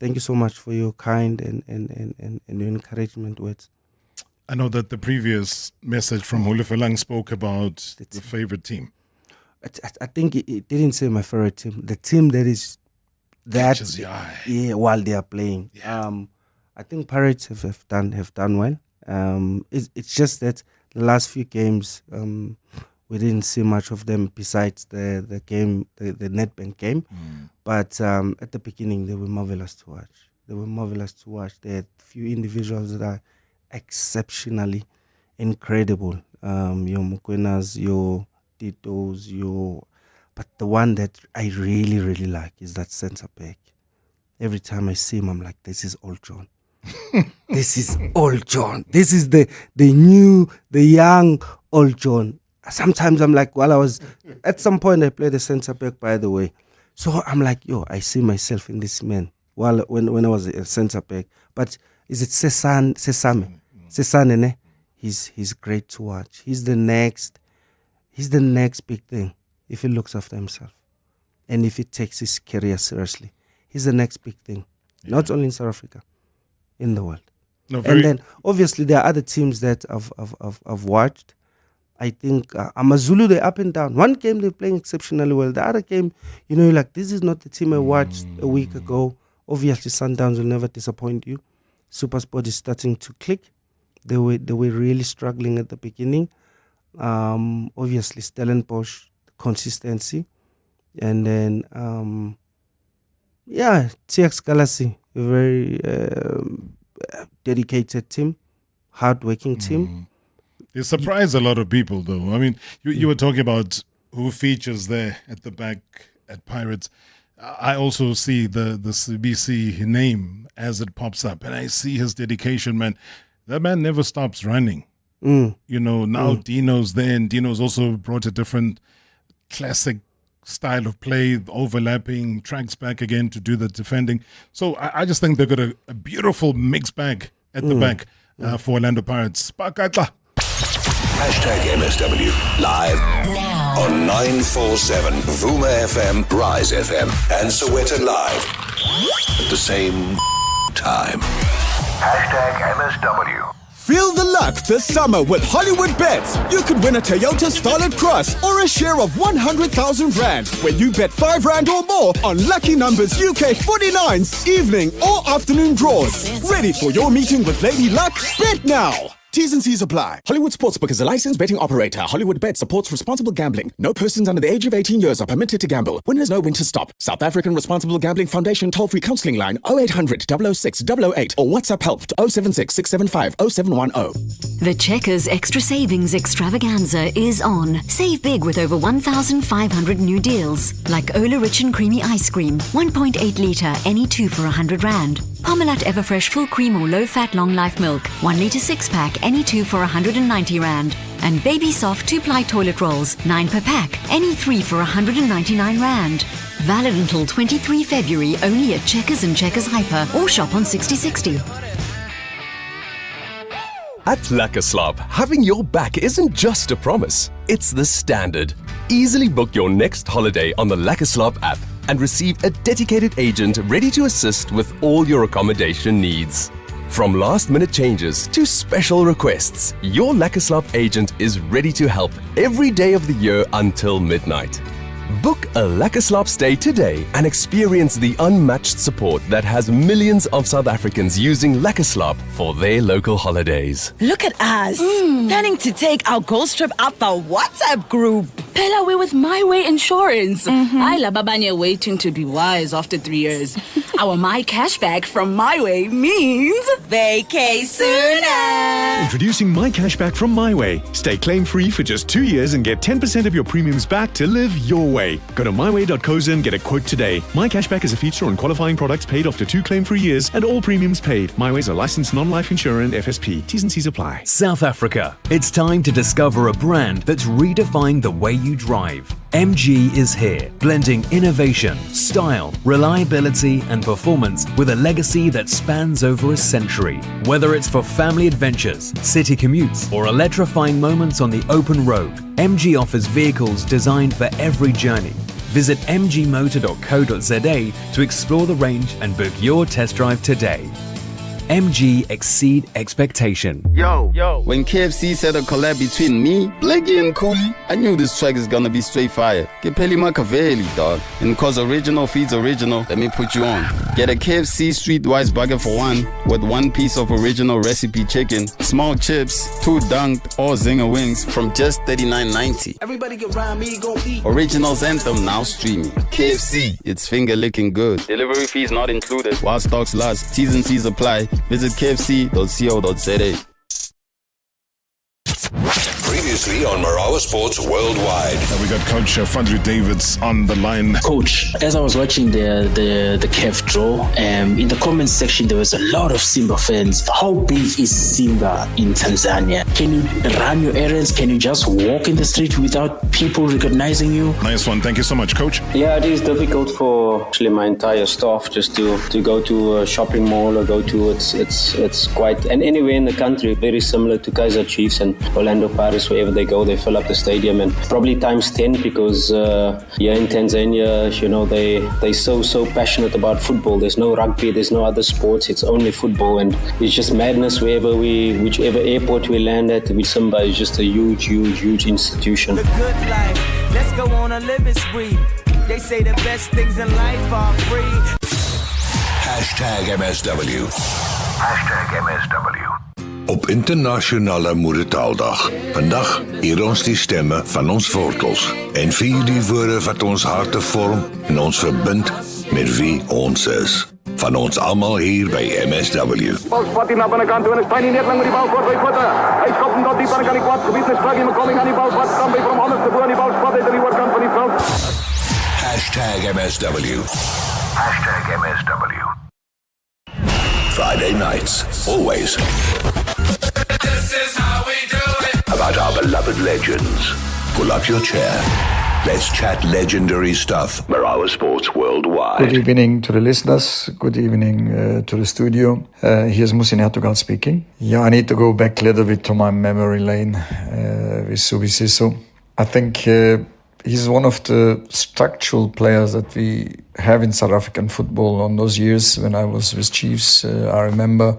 [SPEAKER 12] thank you so much for your kind and your encouragement words.
[SPEAKER 6] I know that the previous message from Hulefelang spoke about the favorite team.
[SPEAKER 12] I think it didn't say my favorite team. The team that is that
[SPEAKER 6] catches the eye.
[SPEAKER 12] Yeah, while they are playing. Yeah. I think Pirates have done well. It's just that the last few games we didn't see much of them besides the game, the Nedbank game. But at the beginning they were marvelous to watch. They had few individuals that are exceptionally incredible. Your Mukwenas, your Titos, but the one that I really, really like is that centre back. Every time I see him, I'm like, this is old John. This is old John. This is the young old John. Sometimes I'm like, at some point I played the centre back, by the way. So I'm like, I see myself in this man. When I was a centre back. But is it Sesame, ne? He's great to watch. He's the next big thing if he looks after himself and if he takes his career seriously. He's the next big thing, not only in South Africa, in the world. And then obviously there are other teams that I've watched. I think Amazulu, they're up and down. One game they're playing exceptionally well. The other game, like, this is not the team I watched a week ago. Obviously Sundowns will never disappoint you. SuperSport is starting to click. They were really struggling at the beginning. Obviously Stellenbosch, consistency, and then TX Galaxy, a very dedicated team, hard-working team.
[SPEAKER 6] It surprised a lot of people, though. I mean, you were talking about who features there at the back at Pirates. I also see the CBC name as it pops up, and I see his dedication, man. That man never stops running. Now Dino's there, and Dino's also brought a different classic style of play, overlapping, tracks back again to do the defending. So I just think they've got a beautiful mixed bag at the back for Orlando Pirates. Pakatla.
[SPEAKER 2] #MSW live now on 947 Vuma FM, Rise FM, and Sowetan Live at the same time. #MSW.
[SPEAKER 4] Feel the luck this summer with Hollywood Bets. You could win a Toyota Starlet Cross or a share of 100,000 Rand when you bet 5 Rand or more on lucky numbers UK 49s, evening or afternoon draws. Ready for your meeting with Lady Luck? Bet now. T's and C's apply. Hollywood Sportsbook is a licensed betting operator. Hollywood Bet supports responsible gambling. No persons under the age of 18 years are permitted to gamble. Winners know when to stop. South African Responsible Gambling Foundation toll-free counselling line 0800 006 008 or WhatsApp help to 076 675 0710.
[SPEAKER 5] The Checkers Extra Savings Extravaganza is on. Save big with over 1,500 new deals. Like Ola Rich and Creamy Ice Cream, 1.8 litre, any 2 for 100 Rand. Parmalat Everfresh Full Cream or Low Fat Long Life Milk, 1 litre 6-pack, any 2 for 190 Rand. And Baby Soft 2-ply toilet rolls, 9 per pack, any 3 for 199 Rand. Valid until 23 February only at Checkers and Checkers Hyper or shop on 6060.
[SPEAKER 7] At Lekker having your back isn't just a promise, it's the standard. Easily book your next holiday on the Lekker app and receive a dedicated agent ready to assist with all your accommodation needs. From last-minute changes to special requests, your Lekker agent is ready to help every day of the year until midnight. Book a Lekker stay today and experience the unmatched support that has millions of South Africans using Lekker for their local holidays.
[SPEAKER 24] Look at us, planning to take our gold trip up the WhatsApp group.
[SPEAKER 25] Pella, we're with My Way Insurance. I lababanye waiting to be wise after 3 years. Our My Cashback from My Way means
[SPEAKER 24] vacay sooner.
[SPEAKER 26] Introducing My Cashback from My Way. Stay claim-free for just 2 years and get 10% of your premiums back to live your way. Go to myway.co.za and get a quote today. My Cashback is a feature on qualifying products paid after 2 claim-free years and all premiums paid. My Way is a licensed non-life insurer and FSP. T's and C's apply.
[SPEAKER 27] South Africa. It's time to discover a brand that's redefined the way you drive. MG is here, blending innovation, style, reliability, and performance with a legacy that spans over a century. Whether it's for family adventures, city commutes, or electrifying moments on the open road, MG offers vehicles designed for every journey. Visit mgmotor.co.za to explore the range and book your test drive today. MG exceed expectation.
[SPEAKER 28] Yo, when KFC said a collab between me, Blakey and Cooley, I knew this track is gonna be straight fire. Get Peli Machiavelli, dog. And cause original feeds original, let me put you on. Get a KFC Streetwise burger for one, with 1 piece of original recipe chicken, small chips, 2 dunked or zinger wings from just $39.90.
[SPEAKER 29] Everybody get around me, go eat.
[SPEAKER 28] Originals anthem now streaming. KFC, it's finger licking good. Delivery fees not included. While stocks last, T's and C's apply. Visit kfc.co.za.
[SPEAKER 2] Previously on Marawa Sports Worldwide.
[SPEAKER 6] We got Coach Fadlu Davids on the line.
[SPEAKER 30] Coach, as I was watching the CAF draw, in the comments section there was a lot of Simba fans. How big is Simba in Tanzania? Can you run your errands? Can you just walk in the street without people recognizing you?
[SPEAKER 6] Nice one. Thank you so much, Coach.
[SPEAKER 8] Yeah, it is difficult for actually my entire staff just to go to a shopping mall or go to it's quite, and anywhere in the country, very similar to Kaizer Chiefs and Orlando Pirates. Wherever they go, they fill up the stadium, and probably times 10 because here in Tanzania, you know, they're so passionate about football. There's no rugby, there's no other sports. It's only football, and it's just madness whichever airport we land at. With Simba is just a huge institution.
[SPEAKER 29] The good life, let's go on a living spree. They say the best things in life are free.
[SPEAKER 2] #MSW. #MSW. Op Internasionale Moedertaaldag. Vandag eer ons die stemme van ons wortels en vier die woorde wat ons harte vorm en ons verbind met wie ons is. Van ons allemaal hier bij MSW.
[SPEAKER 11] Spat hier naar binnenkant toe en is Piny net lang met die bal voor by voete. Hy skop hom tot diep aan die kant kwart gebied en Spraggie McCombing aan die bal vat. Dan by van Honnes te boer aan die bal spat uit aan die oorkant van die veld.
[SPEAKER 2] #MSW. #MSW. Friday nights, always. This is how we do it. About our beloved legends. Pull up your chair. Let's chat legendary stuff. Marawa Sports Worldwide.
[SPEAKER 1] Good evening to the listeners. Good evening to the studio. Here's Musin Ertugal speaking. Yeah, I need to go back a little bit to my memory lane with Subisiso. I think he's one of the structural players that we have in South African football. On those years when I was with Chiefs, I remember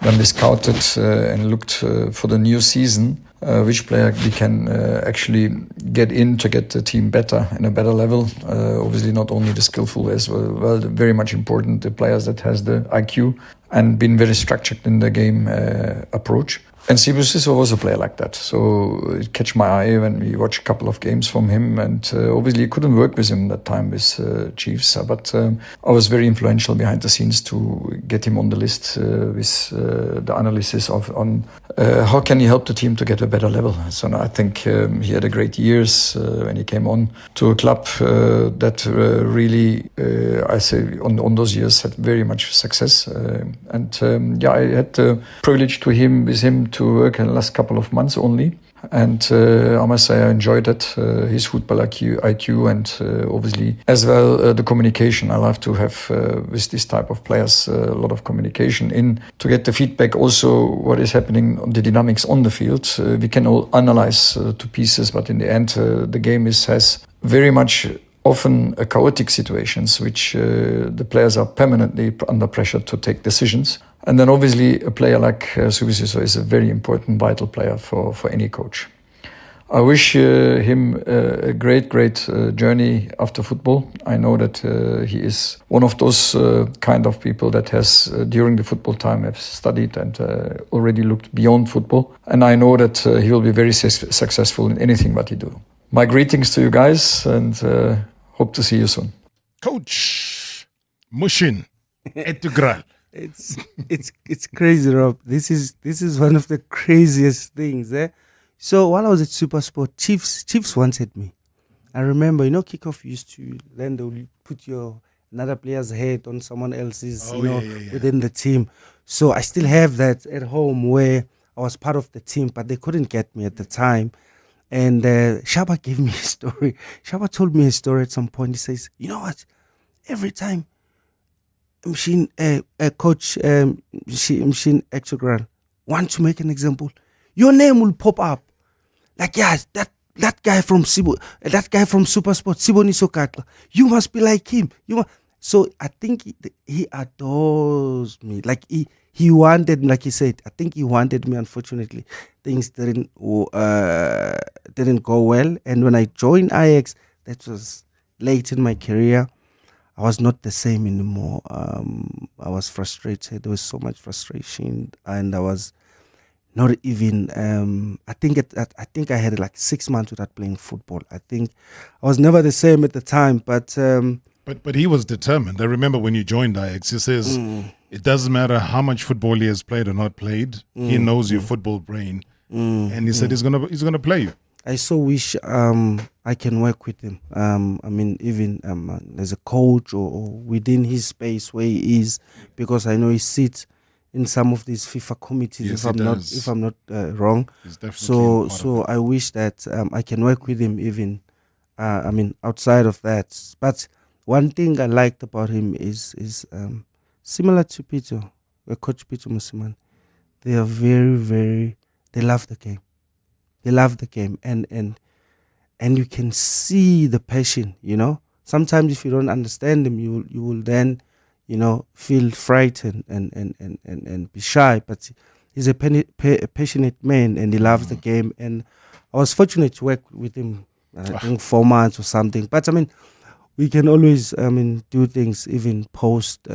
[SPEAKER 1] when we scouted and looked for the new season, which player we can actually get in to get the team better in a better level. Obviously not only the skillful as well, very much important, the players that has the IQ and been very structured in the game approach. And Sibusiso was a player like that. So it catch my eye when we watch a couple of games from him. And obviously I couldn't work with him that time with Chiefs. But I was very influential behind the scenes to get him on the list with the analysis on how can he help the team to get a better level. So I think he had a great years when he came on to a club that really, I say, on those years had very much success. I had the privilege with him to work in the last couple of months only. And I must say I enjoyed it, his football IQ and obviously as well the communication. I love to have with this type of players a lot of communication in to get the feedback also what is happening on the dynamics on the field. We can all analyze to pieces, but in the end the game has very much often chaotic situations which the players are permanently under pressure to take decisions. And then obviously a player like Subisiso is a very important, vital player for any coach. I wish him a great journey after football. I know that he is one of those kind of people that has, during the football time, have studied and already looked beyond football. And I know that he will be very successful in anything that he do. My greetings to you guys and hope to see you soon.
[SPEAKER 6] Coach Mushin Ertugal.
[SPEAKER 12] It's crazy, Rob. This is one of the craziest things. So while I was at SuperSport, Chiefs wanted me. I remember, kickoff used to then they'll put another player's head on someone else's, within the team. So I still have that at home where I was part of the team, but they couldn't get me at the time. And Shaba gave me a story. Shaba told me a story at some point. He says, you know what? Every time Coach Mshin Ertugal want to make an example, your name will pop up. Like, yes, that guy from SuperSport, Siboniso Katla, you must be like him. So I think he adores me. Like he wanted me, like he said. I think he wanted me. Unfortunately, things didn't go well. And when I joined Ajax, that was late in my career. I was not the same anymore. I was frustrated. There was so much frustration, and I was not even. I think I had like 6 months without playing football. I think I was never the same at the time. But
[SPEAKER 6] he was determined. I remember when you joined Ajax, he says it doesn't matter how much football he has played or not played. He knows your football brain, and he said he's gonna play you.
[SPEAKER 12] I so wish I can work with him. I mean, even as a coach or within his space where he is, because I know he sits in some of these FIFA committees.
[SPEAKER 6] Yes,
[SPEAKER 12] if I'm not wrong. So I wish that I can work with him even. Outside of that. But one thing I liked about him is similar to Peter, Coach Peter Musiman. They are very, very. They love the game. They love the game, and you can see the passion. Sometimes if you don't understand him, you will then, feel frightened and be shy. But he's a passionate man, and he loves the game. And I was fortunate to work with him. I think 4 months or something. But we can always do things even post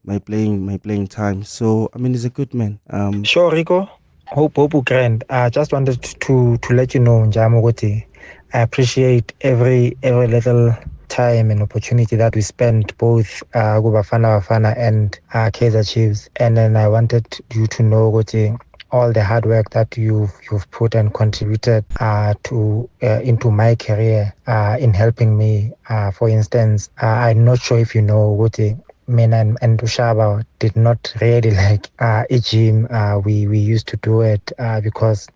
[SPEAKER 12] my playing time. So he's a good man.
[SPEAKER 9] Sure, Rico. Hope grand. I just wanted to let you know, Njamogoti, I appreciate every little time and opportunity that we spent both Bafana and Kaizer Chiefs. And then I wanted you to know, Goti, all the hard work that you've put and contributed into my career in helping me. For instance, I'm not sure if you know, Goti, Mina and Ushaba did not really like a gym. We used to do it because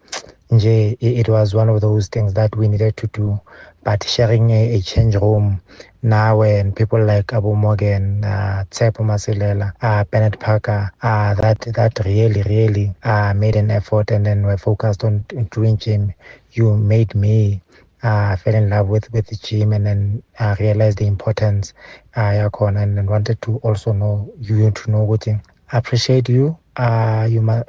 [SPEAKER 9] it was one of those things that we needed to do. But sharing a change room now, and people like Abu Morgan, Tsepo Masilela, Bennett Parker, that really made an effort, and then were focused on doing gym. You made me fell in love with the gym, and then realized the importance and wanted to also know you to know what I appreciate you.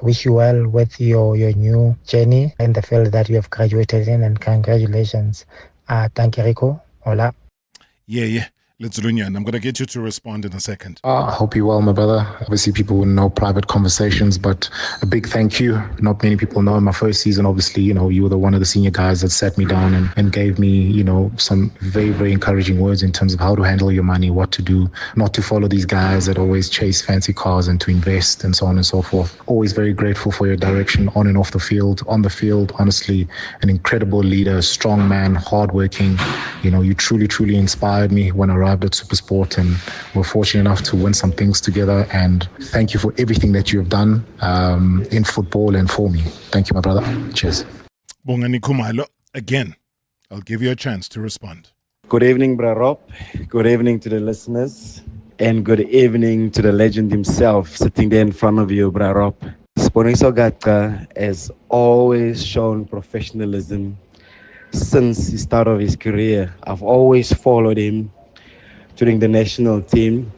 [SPEAKER 9] Wish you well with your new journey in the field that you have graduated in, and congratulations. Thank you, Rico. Hola.
[SPEAKER 6] Yeah. Let's Lunyan. I'm going to get you to respond in a second.
[SPEAKER 13] I hope you're well, my brother. Obviously, people wouldn't know private conversations, but a big thank you. Not many people know in my first season, obviously, you were one of the senior guys that sat me down and gave me, some very, very encouraging words in terms of how to handle your money, what to do, not to follow these guys that always chase fancy cars, and to invest and so on and so forth. Always very grateful for your direction on and off the field. On the field, honestly, an incredible leader, strong man, hardworking. You truly, truly inspired me when I arrived at SuperSport, and we're fortunate enough to win some things together. And thank you for everything that you have done in football and for me. Thank you, my brother. Cheers.
[SPEAKER 6] Bongani Khumalo, again, I'll give you a chance to respond.
[SPEAKER 14] Good evening, Bra Rob. Good evening to the listeners. And good evening to the legend himself sitting there in front of you, Bra Rob. Sponiso Gata has always shown professionalism since the start of his career. I've always followed him during the national team,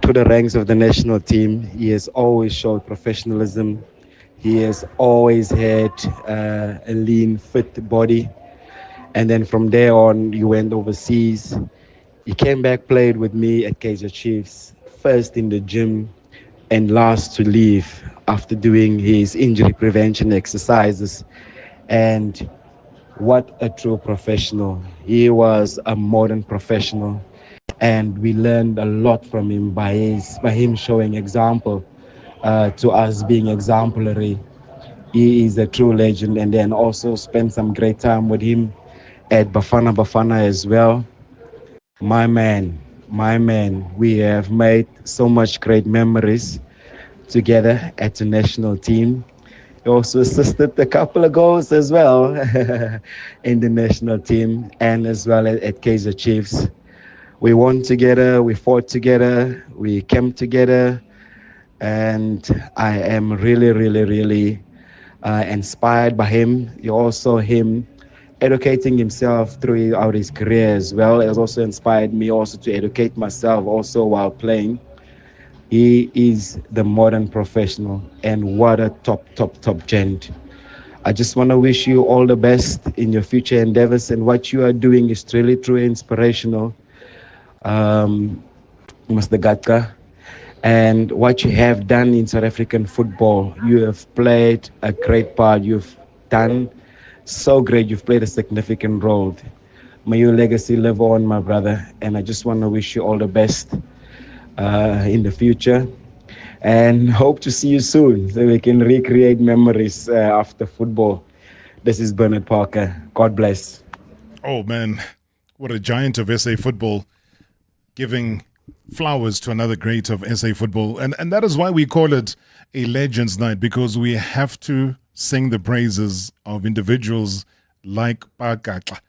[SPEAKER 14] to the ranks of the national team. He has always showed professionalism. He has always had a lean, fit body. And then from there on, he went overseas. He came back, played with me at Kaizer Chiefs, first in the gym and last to leave after doing his injury prevention exercises. And what a true professional. He was a modern professional. And we learned a lot from him by him showing example to us, being exemplary. He is a true legend. And then also spent some great time with him at Bafana as well. My man, we have made so much great memories together at the national team. He also assisted a couple of goals as well in the national team, and as well at Kaizer Chiefs. We won together, we fought together, we came together, and I am really, really, really inspired by him. You also him educating himself throughout his career as well. It has also inspired me also to educate myself also while playing. He is the modern professional, and what a top gent. I just want to wish you all the best in your future endeavors, and what you are doing is really truly inspirational. Mr. Gatka, and what you have done in South African football. You have played a great part. You've done so great. You've played a significant role. May your legacy live on, my brother. And I just want to wish you all the best in the future. And hope to see you soon so we can recreate memories after football. This is Bernard Parker. God bless.
[SPEAKER 6] Oh, man. What a giant of SA football. Giving flowers to another great of SA football. And that is why we call it a Legends Night, because we have to sing the praises of individuals like Pakakla.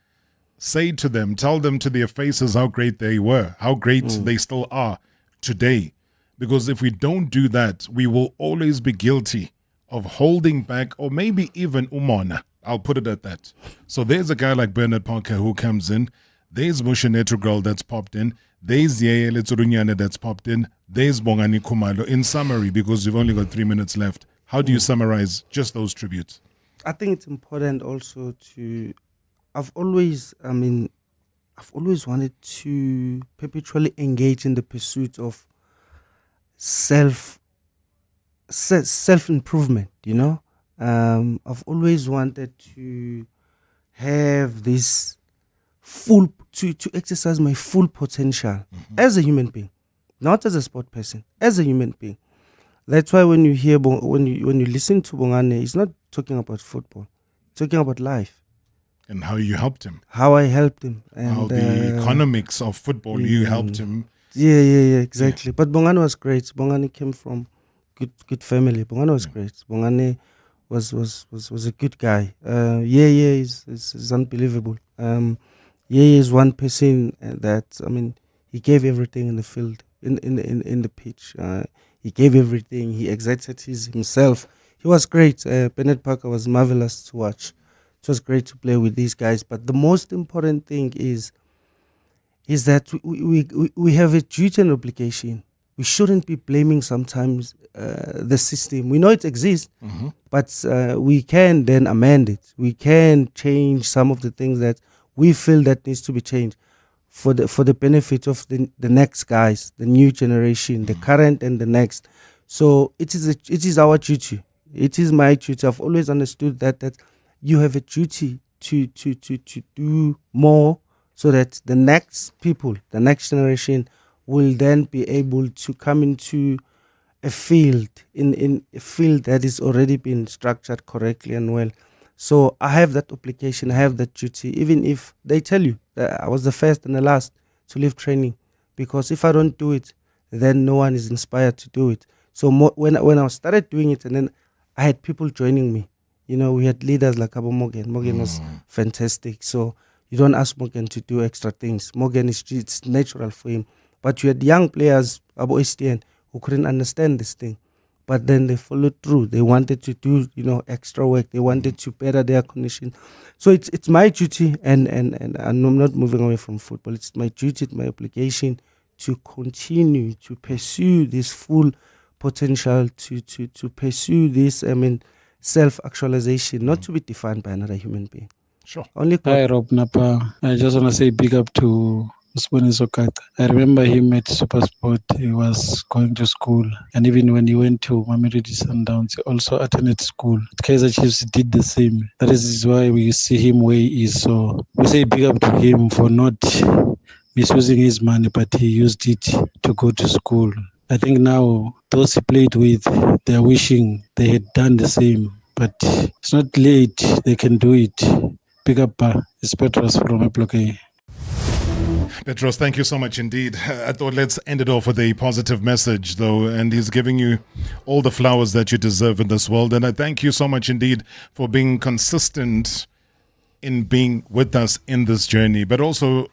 [SPEAKER 6] Say to them, tell them to their faces how great they were, how great they still are today. Because if we don't do that, we will always be guilty of holding back, or maybe even umona. I'll put it at that. So there's a guy like Bernard Parker who comes in. There's Mushinetu Girl that's popped in. There's Yele Tsurunyane that's popped in. There's Bongani Khumalo. In summary, because we've only got 3 minutes left, how do you summarize just those tributes?
[SPEAKER 12] I think it's important also to... I've always wanted to perpetually engage in the pursuit of self-improvement, I've always wanted to have this to exercise my full potential as a human being, not as a sport person, as a human being. That's why when you hear when you listen to Bongane, he's not talking about football, he's talking about life
[SPEAKER 6] and how you helped him,
[SPEAKER 12] how I helped him, and
[SPEAKER 6] how the economics of football you helped him.
[SPEAKER 12] Yeah, exactly. Yeah. But Bongane was great. Bongane came from good family. Bongane was great. Bongane was a good guy. Is unbelievable. Is one person that, I mean, he gave everything in the field, in the pitch. He gave everything. He exerted himself. He was great. Bennett Parker was marvelous to watch. It was great to play with these guys. But the most important thing is that we have a duty and obligation. We shouldn't be blaming sometimes the system. We know it exists, but we can then amend it. We can change some of the things that we feel that needs to be changed for the benefit of the next guys, the new generation, the current and the next. So it is our duty. It is my duty. I've always understood that you have a duty to do more, so that the next people, the next generation, will then be able to come into a field, in a field that is already been structured correctly and well. So I have that obligation, I have that duty, even if they tell you that I was the first and the last to leave training, because if I don't do it, then no one is inspired to do it. So when I started doing it, and then I had people joining me, we had leaders like Abo Morgan. Morgan was fantastic. So you don't ask Morgan to do extra things. Morgan it's natural for him. But you had young players, Abo Estienne, who couldn't understand this thing. But then they followed through. They wanted to do, extra work. They wanted to better their condition. So it's my duty, and I'm not moving away from football. It's my duty, my obligation to continue to pursue this full potential, to pursue this, self-actualization, not to be defined by another human being.
[SPEAKER 6] Sure.
[SPEAKER 10] Hi, Rob Napa. I just want to say big up to Usmani Sokata. I remember him at Supersport. He was going to school, and even when he went to Mamelodi Sundowns, he also attended school. Kaizer Chiefs did the same. That is why we see him where he is. So we say big up to him for not misusing his money, but he used it to go to school. I think now those he played with, they're wishing they had done the same, but it's not late. They can do it. Big up, it's Petros from Eploke.
[SPEAKER 6] Petros, thank you so much indeed. I thought let's end it off with a positive message, though, and he's giving you all the flowers that you deserve in this world. And I thank you so much indeed for being consistent in being with us in this journey, but also,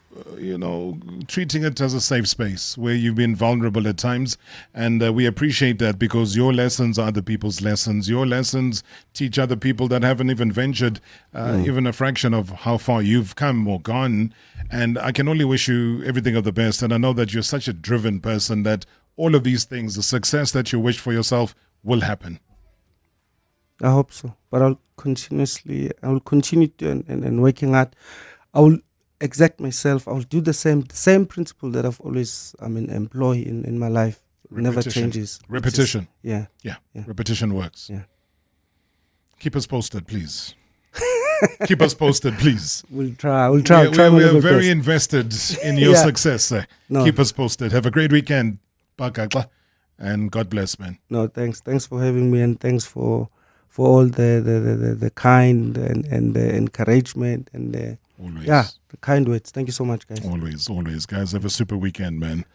[SPEAKER 6] treating it as a safe space where you've been vulnerable at times. And we appreciate that, because your lessons are other people's lessons. Your lessons teach other people that haven't even ventured even a fraction of how far you've come or gone. And I can only wish you everything of the best. And I know that you're such a driven person that all of these things, the success that you wish for yourself, will happen.
[SPEAKER 12] I hope so. But I will continue to and working hard. I will exact myself. I will do the same principle that I've always employ in my life. Never changes.
[SPEAKER 6] Repetition.
[SPEAKER 12] Yeah.
[SPEAKER 6] Repetition works.
[SPEAKER 12] Yeah.
[SPEAKER 6] Keep us posted, please. Keep us posted, please.
[SPEAKER 12] We'll try.
[SPEAKER 6] We're very invested in your success.
[SPEAKER 12] No.
[SPEAKER 6] Keep us posted. Have a great weekend. And God bless, man.
[SPEAKER 12] No, thanks. Thanks for having me, and thanks for all the kind and the encouragement and the kind words. Thank you so much, guys.
[SPEAKER 6] Always, guys. Have a super weekend, man.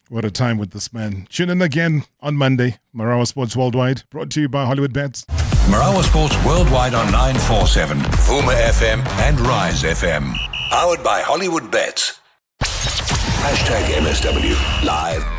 [SPEAKER 6] What a time with this man. Tune in again on Monday. Marawa Sports Worldwide, brought to you by Hollywood Bets.
[SPEAKER 2] Marawa Sports Worldwide on 947, Vuma FM and Rise FM. Powered by Hollywood Bets. #MSW Live.